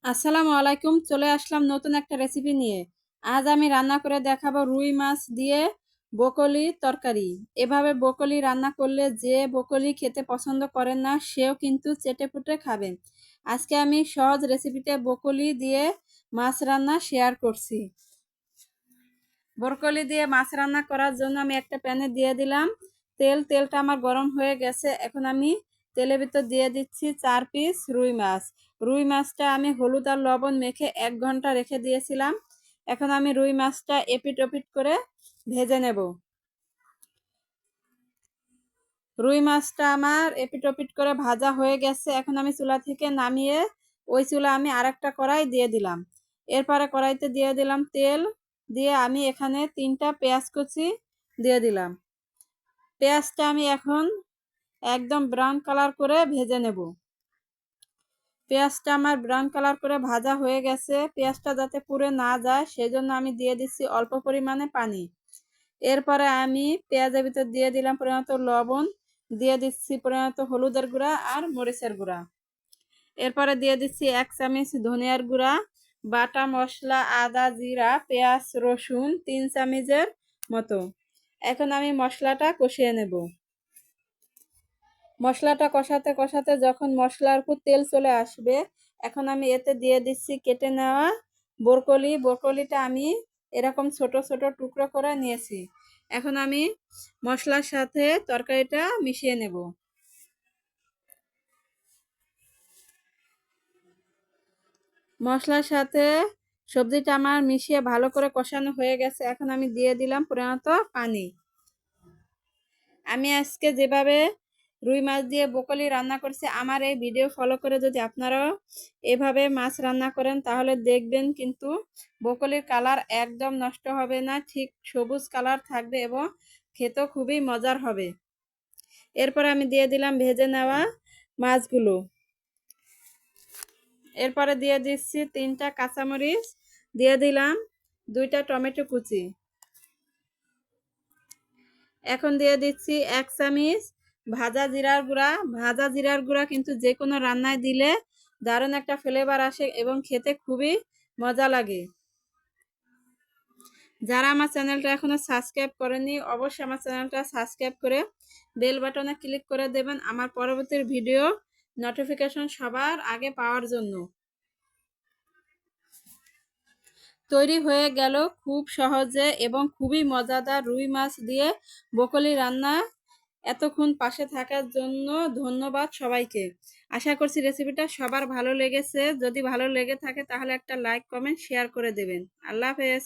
আসসালামু আলাইকুম। চলে আসলাম নতুন একটা রেসিপি নিয়ে। আজ আমি রান্না করে দেখাবো রুই মাছ দিয়ে ব্রোকলি তরকারি। এভাবে ব্রোকলি রান্না করলে যে ব্রোকলি খেতে পছন্দ করেন না সেও কিন্তু চেটেপুটে খাবেন। আজকে আমি সহজ রেসিপিতে ব্রোকলি দিয়ে মাছ রান্না শেয়ার করছি। ব্রোকলি দিয়ে মাছ রান্না করার জন্য আমি একটা প্যানে দিয়ে দিলাম তেল। তেলটা আমার গরম হয়ে গেছে। এখন আমি তেলের ভিতর দিয়ে দিচ্ছি 4 পিস রুই মাছ। রুই মাছটা আমি হলুদ আর লবণ মেখে 1 ঘন্টা রেখে দিয়েছিলাম। এখন আমি রুই মাছটা এপিট ওপিট করে ভেজে নেব। রুই মাছটা আমার এপিট ওপিট করে ভাজা হয়ে গেছে। এখন আমি চুলা থেকে নামিয়ে ওই চুলা আমি আরেকটা কড়াই দিয়ে দিলাম। এরপরে কড়াইতে দিয়ে দিলাম তেল। দিয়ে আমি এখানে 3টা পেঁয়াজ কুচি দিয়ে দিলাম। পেঁয়াজটা আমি এখন একদম ব্রাউন কালার করে ভেজে নেব। পেঁয়াজটা আমার ব্রাউন কালার করে ভাজা হয়ে গেছে। পেঁয়াজটা যাতে পুড়ে না যায় সেজন্য আমি দিয়ে দিচ্ছি অল্প পরিমাণে পানি। এরপরে আমি পেঁয়াজের ভিতর দিয়ে দিলাম পরিমাণ মতো লবণ, দিয়ে দিচ্ছি পরিমাণ মতো হলুদের গুঁড়া আর মরিচের গুঁড়া। এরপরে দিয়ে দিচ্ছি 1 চামচ ধনিয়ার গুঁড়া, বাটা মশলা আদা জিরা পেঁয়াজ রসুন 3 চামচের মতো। এখন আমি মশলাটা কষিয়ে নেব। মশলাটা কষাতে কষাতে যখন মশলার উপর তেল চলে আসবে, এখন আমি এতে দিয়ে দিচ্ছি কেটে নেওয়া ব্রোকলি। ব্রোকলিটা আমি এরকম ছোট ছোট টুকরো করে নিয়েছি। এখন আমি মশলার সাথে তরকারিটা মিশিয়ে নেব। মশলার সাথে সবজিটা আমার মিশিয়ে ভালো করে কষানো হয়ে গেছে। এখন আমি দিয়ে দিলাম পরিমাণ মতো পানি। আমি আজকে যেভাবে রুই মাছ দিয়ে ব্রোকলি রান্না করছি, আমার এই ভিডিও ফলো করে যদি আপনারাও এভাবে মাছ রান্না করেন তাহলে দেখবেন কিন্তু ব্রোকলির কালার একদম নষ্ট হবে না, ঠিক সবুজ কালার থাকবে এবং খেতেও খুবই মজার হবে। এরপরে আমি দিয়ে দিলাম ভেজে নেওয়া মাছগুলো। এরপরে দিয়ে দিচ্ছি 3টা কাঁচামরিচ, দিয়ে দিলাম 2টা টমেটো কুচি। এখন দিয়ে দিচ্ছি 1 চামচ ভাজা জিরার গুঁড়া। ভাজা জিরার গুঁড়া কিন্তু যে কোনো রান্নায় দিলে দারুণ একটা ফ্লেভার আসে এবং খেতে খুবই মজা লাগে। যারা আমার চ্যানেলটা এখনো সাবস্ক্রাইব করেনি অবশ্যই আমার চ্যানেলটা সাবস্ক্রাইব করে বেল বাটনে ক্লিক করে দেবেন আমার পরবর্তী ভিডিও নোটিফিকেশন সবার আগে পাওয়ার জন্য। তৈরি হয়ে গেল খুব সহজে এবং খুবই মজাদার রুই মাছ দিয়ে ব্রোকলি রান্না। এতক্ষণ পাশে থাকার জন্য ধন্যবাদ সবাইকে। আশা করছি রেসিপিটা সবার ভালো লেগেছে। যদি ভালো লেগে থাকে তাহলে একটা লাইক কমেন্ট শেয়ার করে দেবেন। আল্লাহ হাফেজ।